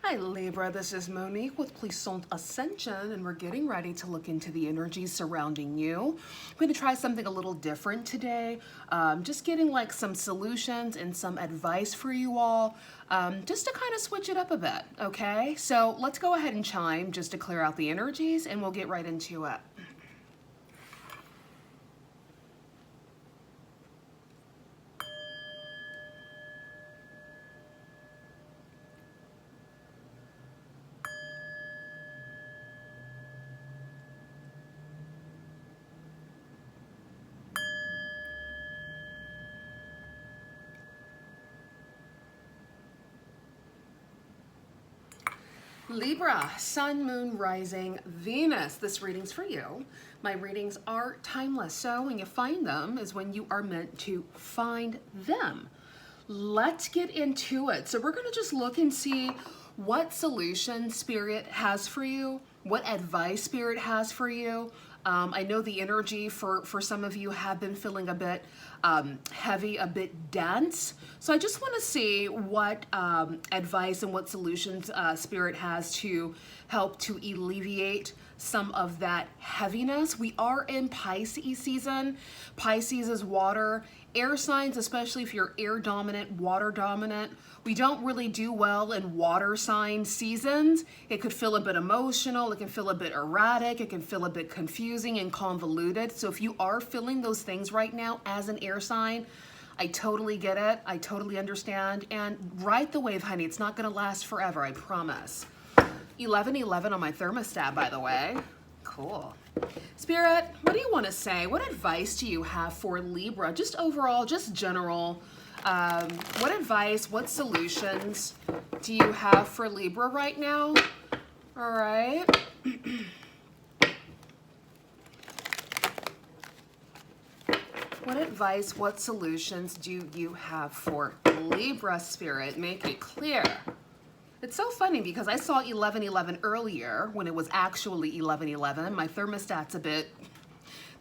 Hi Libra, this is Monique with Puissant Ascension, and we're getting ready to look into the energies surrounding you. I'm going to try something a little different today, just getting like some solutions and some advice for you all, just to kind of switch it up a bit, okay? So let's go ahead and chime just to clear out the energies, and we'll get right into it. Libra, Sun, Moon, Rising, Venus. This reading's for you. My readings are timeless, so when you find them is when you are meant to find them. Let's get into it. So we're going to just look and see what solution Spirit has for you, what advice Spirit has for you. I know the energy for some of you have been feeling a bit heavy, a bit dense. So I just want to see what advice and what solutions Spirit has to help to alleviate some of that heaviness. We are in Pisces season. Pisces is water. Air signs, especially if you're air dominant, water dominant, we don't really do well in water sign seasons. It could feel a bit emotional, it can feel a bit erratic, it can feel a bit confusing and convoluted. So if you are feeling those things right now as an air sign, I totally get it, I totally understand, and ride the wave, honey. It's not gonna last forever, I promise. 1111 on my thermostat, by the way. Cool. Spirit, what do you want to say? What advice do you have for Libra? Just overall, just general. What advice, what solutions do you have for Libra right now? All right. What advice, what solutions do you have for Libra, Spirit? Make it clear. It's so funny because I saw 1111 earlier when it was actually 1111. My thermostat's a bit,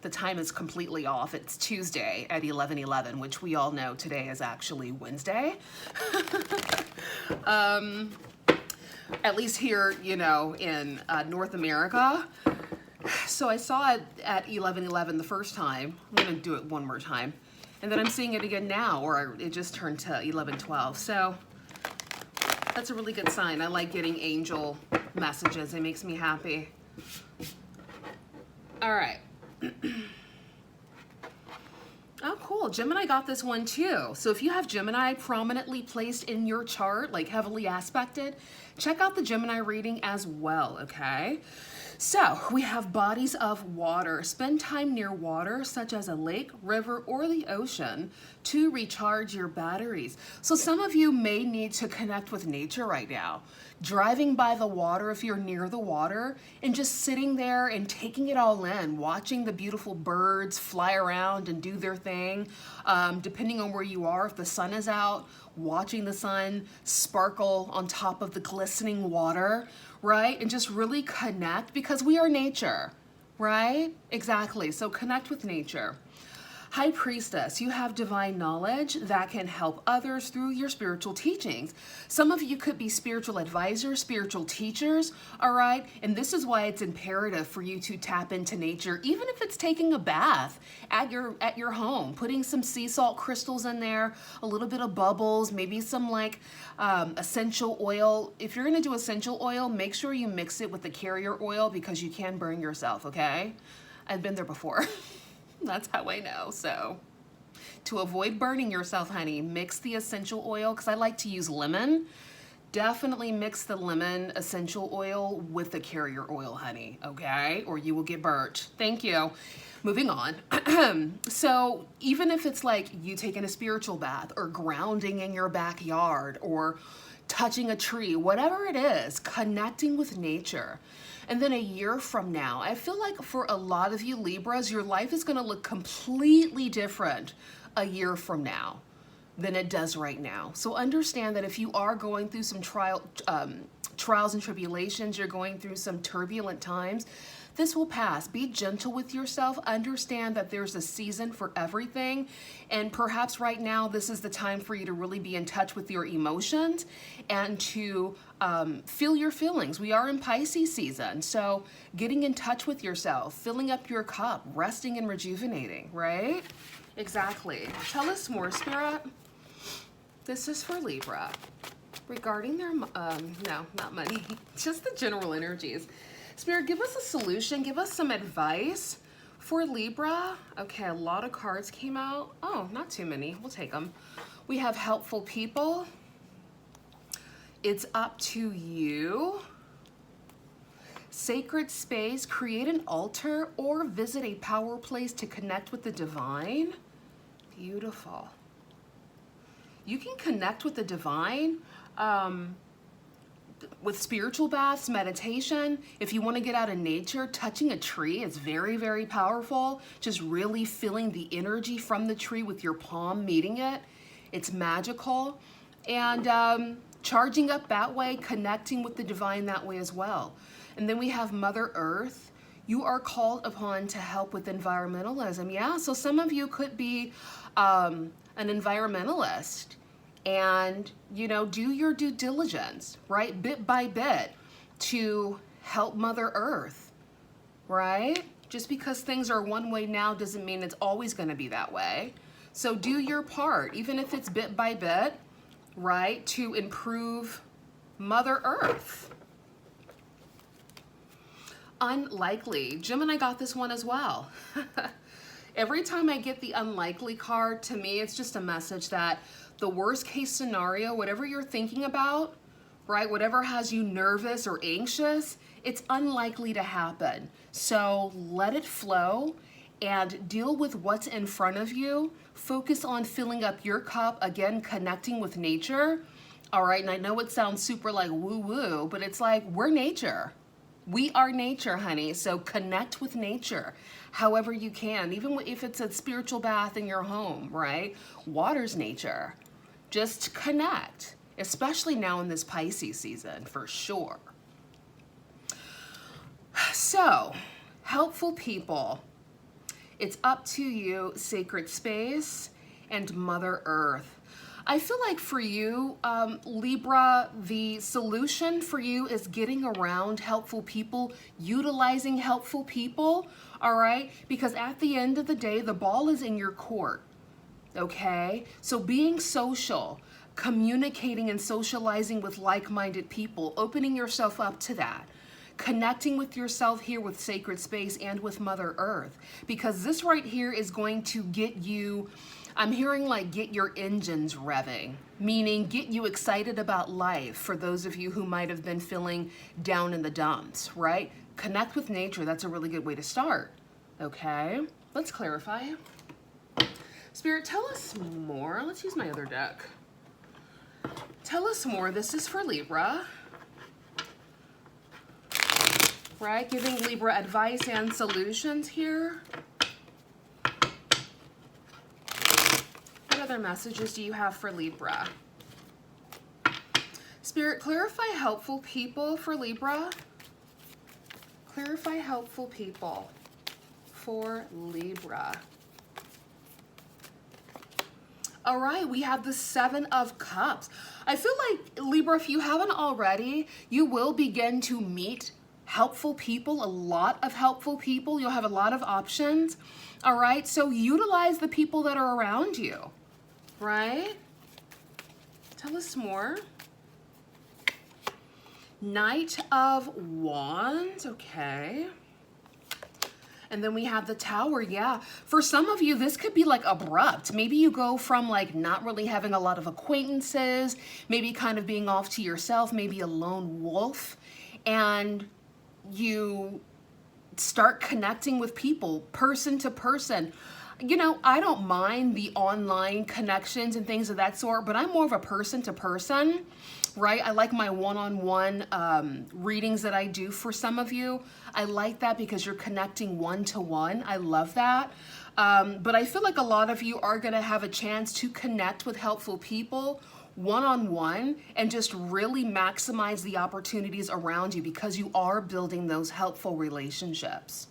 the time is completely off. It's Tuesday at 1111, which we all know today is actually Wednesday. At least here, you know, in North America. So I saw it at 1111 the first time. I'm gonna do it one more time. And then I'm seeing it again now, or it just turned to 1112. So that's a really good sign. I like getting angel messages. It makes me happy. All right. Oh, cool. Gemini got this one too. So if you have Gemini prominently placed in your chart, like heavily aspected, check out the Gemini reading as well, okay? So we have bodies of water. Spend time near water, such as a lake, river, or the ocean, to recharge your batteries. So some of you may need to connect with nature right now. Driving by the water, if you're near the water, and just sitting there and taking it all in, watching the beautiful birds fly around and do their thing. Depending on where you are, if the sun is out, watching the sun sparkle on top of the glistening water, right? And just really connect, because we are nature, right? Exactly. So connect with nature. High Priestess, you have divine knowledge that can help others through your spiritual teachings. Some of you could be spiritual advisors, spiritual teachers, all right? And this is why it's imperative for you to tap into nature, even if it's taking a bath at your home, putting some sea salt crystals in there, a little bit of bubbles, maybe some like essential oil. If you're gonna do essential oil, make sure you mix it with the carrier oil, because you can burn yourself, okay? I've been there before. That's how I know. So to avoid burning yourself, honey, mix the essential oil, because I like to use lemon. Definitely mix the lemon essential oil with the carrier oil, honey, okay? Or you will get burnt. Thank you. Moving on. So even if it's like you taking a spiritual bath or grounding in your backyard or touching a tree, whatever it is, connecting with nature. And then a year from now, I feel like for a lot of you Libras, your life is gonna look completely different a year from now than it does right now. So understand that if you are going through some trials and tribulations, you're going through some turbulent times, this will pass. Be gentle with yourself. Understand that there's a season for everything. And perhaps right now, this is the time for you to really be in touch with your emotions and to feel your feelings. We are in Pisces season. So getting in touch with yourself, filling up your cup, resting and rejuvenating, right? Exactly. Tell us more, Spirit. This is for Libra. Regarding their, no, not money, just the general energies. Spirit, give us a solution, give us some advice for Libra. Okay, a lot of cards came out. Oh, not too many, we'll take them. We have helpful people. It's up to you. Sacred space, create an altar or visit a power place to connect with the divine. Beautiful. You can connect with the divine with spiritual baths, meditation. If you want to get out of nature, touching a tree is very, very powerful. Just really feeling the energy from the tree with your palm meeting it. It's magical. And charging up that way, connecting with the divine that way as well. And then we have Mother Earth. You are called upon to help with environmentalism. Yeah, so some of you could be an environmentalist. And, you know, do your due diligence, right? Bit by bit to help Mother Earth, right? Just because things are one way now doesn't mean it's always going to be that way. So do your part, even if it's bit by bit, right? To improve Mother Earth. Unlikely. Gemini got this one as well. Every time I get the unlikely card, to me, it's just a message that the worst case scenario, whatever you're thinking about, right, whatever has you nervous or anxious, it's unlikely to happen. So let it flow and deal with what's in front of you. Focus on filling up your cup, again, connecting with nature. All right, and I know it sounds super like woo-woo, but it's like we're nature. We are nature, honey, so connect with nature however you can, even if it's a spiritual bath in your home, right? Water's nature. Just connect, especially now in this Pisces season, for sure. So, helpful people. It's up to you, sacred space and Mother Earth. I feel like for you, Libra, the solution for you is getting around helpful people, utilizing helpful people, all right? Because at the end of the day, the ball is in your court, okay? So being social, communicating and socializing with like-minded people, opening yourself up to that, connecting with yourself here with sacred space and with Mother Earth, because this right here is going to get you, I'm hearing like get your engines revving, meaning get you excited about life for those of you who might have been feeling down in the dumps, right? Connect with nature, that's a really good way to start, okay? Let's clarify. Spirit, tell us more. Let's use my other deck. Tell us more. This is for Libra. Right, giving Libra advice and solutions here. What other messages do you have for Libra? Spirit, clarify helpful people for Libra. Clarify helpful people for Libra. All right, we have the Seven of Cups. I feel like, Libra, if you haven't already, you will begin to meet helpful people, a lot of helpful people. You'll have a lot of options, all right? So utilize the people that are around you, right? Tell us more. Knight of Wands, okay. And then we have the Tower, yeah. For some of you, this could be like abrupt. Maybe you go from like not really having a lot of acquaintances, maybe kind of being off to yourself, maybe a lone wolf, and you start connecting with people, person to person. You know, I don't mind the online connections and things of that sort, but I'm more of a person to person, right? I like my one-on-one readings that I do for some of you. I like that because you're connecting one-to-one. I love that. But I feel like a lot of you are going to have a chance to connect with helpful people one-on-one and just really maximize the opportunities around you because you are building those helpful relationships.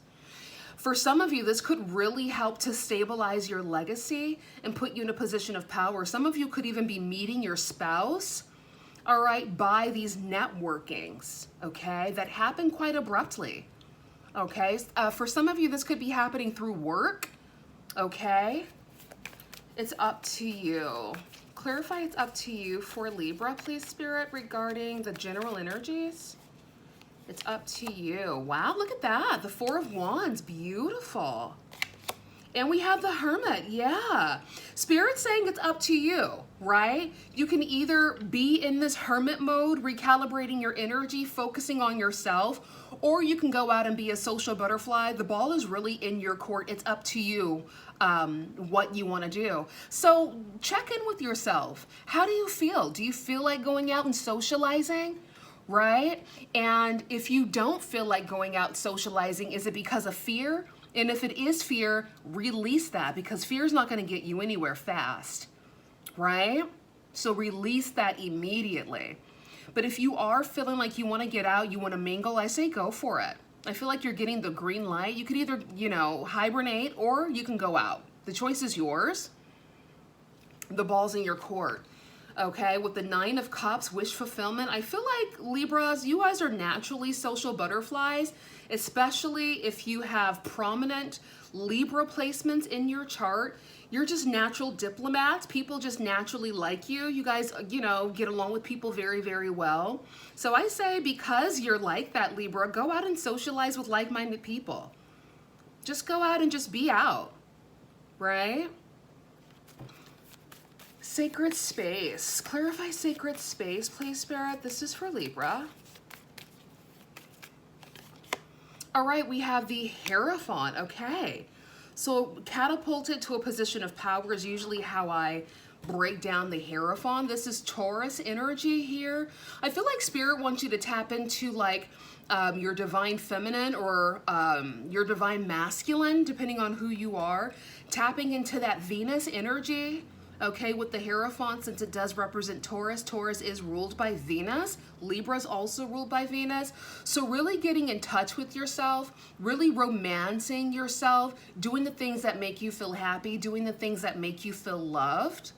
For some of you, this could really help to stabilize your legacy and put you in a position of power. Some of you could even be meeting your spouse, all right, by these networkings, okay, that happen quite abruptly, okay? For some of you, this could be happening through work, okay? It's up to you. Clarify it's up to you for Libra, please, Spirit, regarding the general energies. It's up to you. Wow, look at that. The Four of Wands, beautiful. And we have the Hermit, yeah. Spirit's saying it's up to you, right? You can either be in this Hermit mode, recalibrating your energy, focusing on yourself, or you can go out and be a social butterfly. The ball is really in your court. It's up to you what you want to do. So check in with yourself. How do you feel? Do you feel like going out and socializing? Right? And if you don't feel like going out socializing, is it because of fear? And if it is fear, release that, because fear is not going to get you anywhere fast, right? So release that immediately. But if you are feeling like you want to get out, you want to mingle, I say go for it. I feel like you're getting the green light. You could either, you know, hibernate or you can go out. The choice is yours. The ball's in your court. Okay, with the Nine of Cups, wish fulfillment, I feel like Libras, you guys are naturally social butterflies, especially if you have prominent Libra placements in your chart. You're just natural diplomats. People just naturally like you. You guys, you know, get along with people very, very well. So I say, because you're like that, Libra, go out and socialize with like-minded people. Just go out and just be out, right? Sacred space. Clarify sacred space, please, Spirit. This is for Libra. All right, we have the Hierophant. Okay. So catapulted to a position of power is usually how I break down the Hierophant. This is Taurus energy here. I feel like Spirit wants you to tap into like your divine feminine or your divine masculine, depending on who you are. Tapping into that Venus energy. Okay, with the Hierophant, since it does represent Taurus, Taurus is ruled by Venus. Libra is also ruled by Venus. So really getting in touch with yourself, really romancing yourself, doing the things that make you feel happy, doing the things that make you feel loved,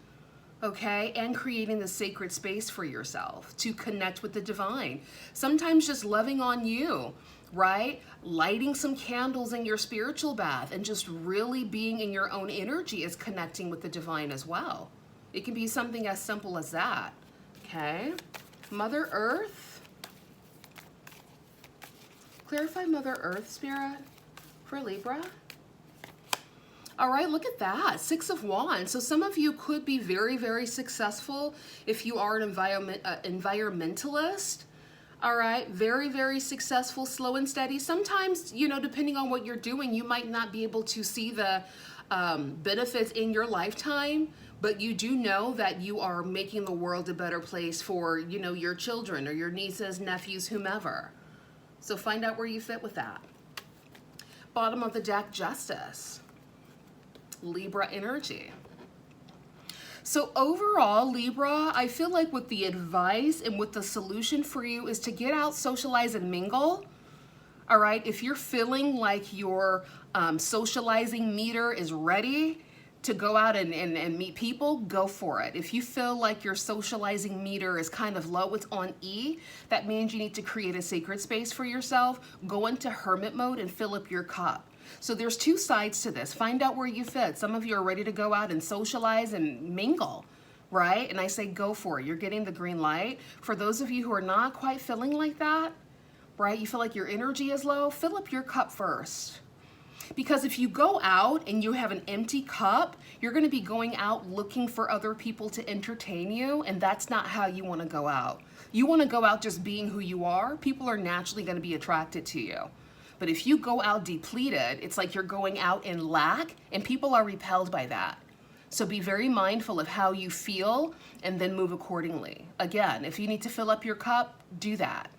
okay, and creating the sacred space for yourself to connect with the divine. Sometimes just loving on you, right? Lighting some candles in your spiritual bath and just really being in your own energy is connecting with the divine as well. It can be something as simple as that, okay? Mother Earth. Clarify Mother Earth, Spirit, for Libra. All right, look at that, Six of Wands. So some of you could be very, very successful if you are an environmentalist. All right, very, very successful, slow and steady. Sometimes, you know, depending on what you're doing, you might not be able to see the benefits in your lifetime, but you do know that you are making the world a better place for, you know, your children or your nieces, nephews, whomever. So find out where you fit with that. Bottom of the deck, Justice. Libra energy. So overall, Libra, I feel like with the advice and with the solution for you is to get out, socialize, and mingle. All right, if you're feeling like your socializing meter is ready to go out and meet people, go for it. If you feel like your socializing meter is kind of low, it's on E, that means you need to create a sacred space for yourself. Go into hermit mode and fill up your cup. So there's two sides to this. Find out where you fit. Some of you are ready to go out and socialize and mingle, right? And I say go for it. You're getting the green light. For those of you who are not quite feeling like that, right? You feel like your energy is low, fill up your cup first. Because if you go out and you have an empty cup, you're going to be going out looking for other people to entertain you, and that's not how you want to go out. You want to go out just being who you are. People are naturally going to be attracted to you. But if you go out depleted, it's like you're going out in lack, and people are repelled by that. So be very mindful of how you feel and then move accordingly. Again, if you need to fill up your cup, do that,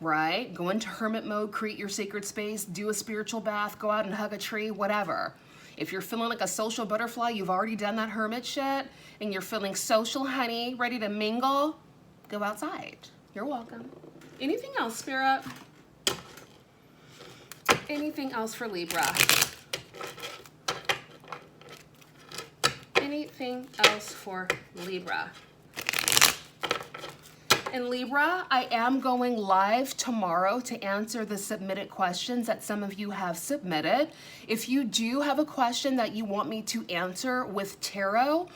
right? Go into hermit mode, create your sacred space, do a spiritual bath, go out and hug a tree, whatever. If you're feeling like a social butterfly, you've already done that hermit shit, and you're feeling social, honey, ready to mingle, go outside. You're welcome. Anything else, Spirit? Anything else for Libra? Anything else for Libra? In Libra, I am going live tomorrow to answer the submitted questions that some of you have submitted. If you do have a question that you want me to answer with tarot,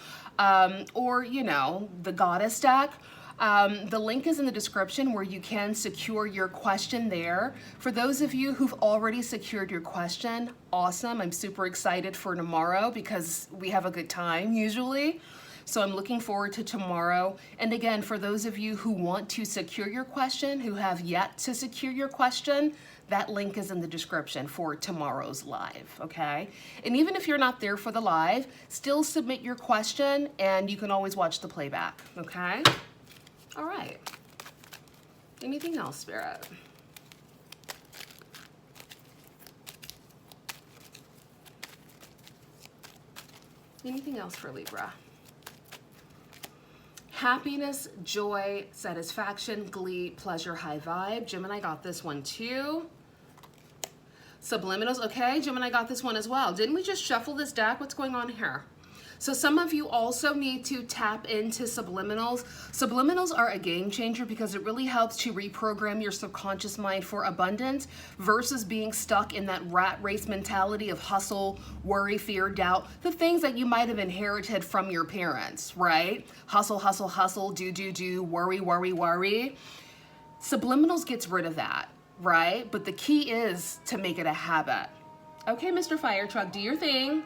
or, you know, the goddess deck, the link is in the description where you can secure your question there. For those of you who've already secured your question, awesome. I'm super excited for tomorrow because we have a good time usually. So I'm looking forward to tomorrow. And again, for those of you who want to secure your question, who have yet to secure your question, that link is in the description for tomorrow's live, okay? And even if you're not there for the live, still submit your question and you can always watch the playback, okay? All right. Anything else, Spirit? Anything else for Libra? Happiness, joy, satisfaction, glee, pleasure, high vibe. Gemini got this one too. Subliminals, okay, Gemini got this one as well. Didn't we just shuffle this deck? What's going on here? So some of you also need to tap into subliminals. Subliminals are a game changer because it really helps to reprogram your subconscious mind for abundance versus being stuck in that rat race mentality of hustle, worry, fear, doubt, the things that you might have inherited from your parents, right? Hustle, hustle, hustle, do, worry, worry, worry. Subliminals gets rid of that, right? But the key is to make it a habit. Okay, Mr. Fire Truck, do your thing.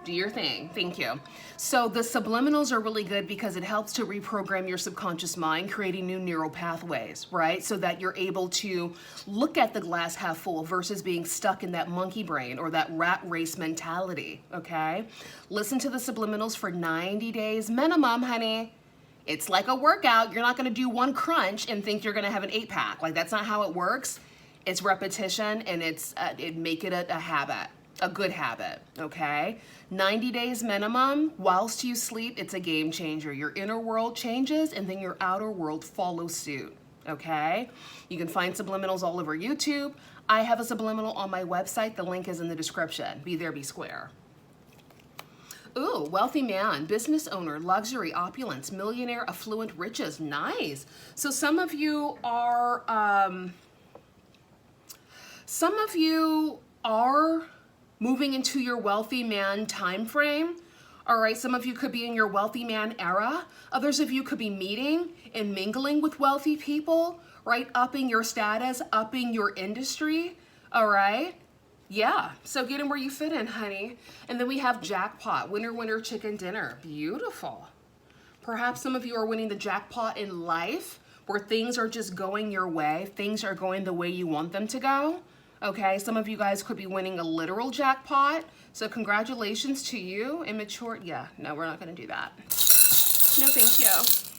Do your thing. Thank you. So the subliminals are really good because it helps to reprogram your subconscious mind, creating new neural pathways, right? So that you're able to look at the glass half full versus being stuck in that monkey brain or that rat race mentality, okay? Listen to the subliminals for 90 days minimum, honey. It's like a workout. You're not going to do one crunch and think you're going to have an 8-pack. Like, that's not how it works. It's repetition, and make it a habit. A good habit, okay? 90 days minimum. Whilst you sleep, it's a game changer. Your inner world changes and then your outer world follows suit, okay? You can find subliminals all over YouTube. I have a subliminal on my website. The link is in the description. Be there, be square. Ooh, wealthy man, business owner, luxury, opulence, millionaire, affluent, riches. Nice. So some of you are moving into your wealthy man time frame. All right, some of you could be in your wealthy man era. Others of you could be meeting and mingling with wealthy people, right? Upping your status, upping your industry, all right? Yeah, so get in where you fit in, honey. And then we have jackpot, winner, winner, chicken dinner. Beautiful. Perhaps some of you are winning the jackpot in life where things are just going your way. Things are going the way you want them to go. Okay, some of you guys could be winning a literal jackpot. So congratulations to you. Immature, yeah, no, we're not gonna do that. No, thank you.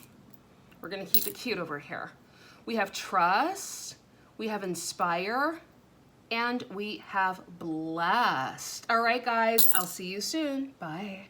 We're gonna keep it cute over here. We have trust, we have inspire, and we have blessed. All right, guys, I'll see you soon. Bye.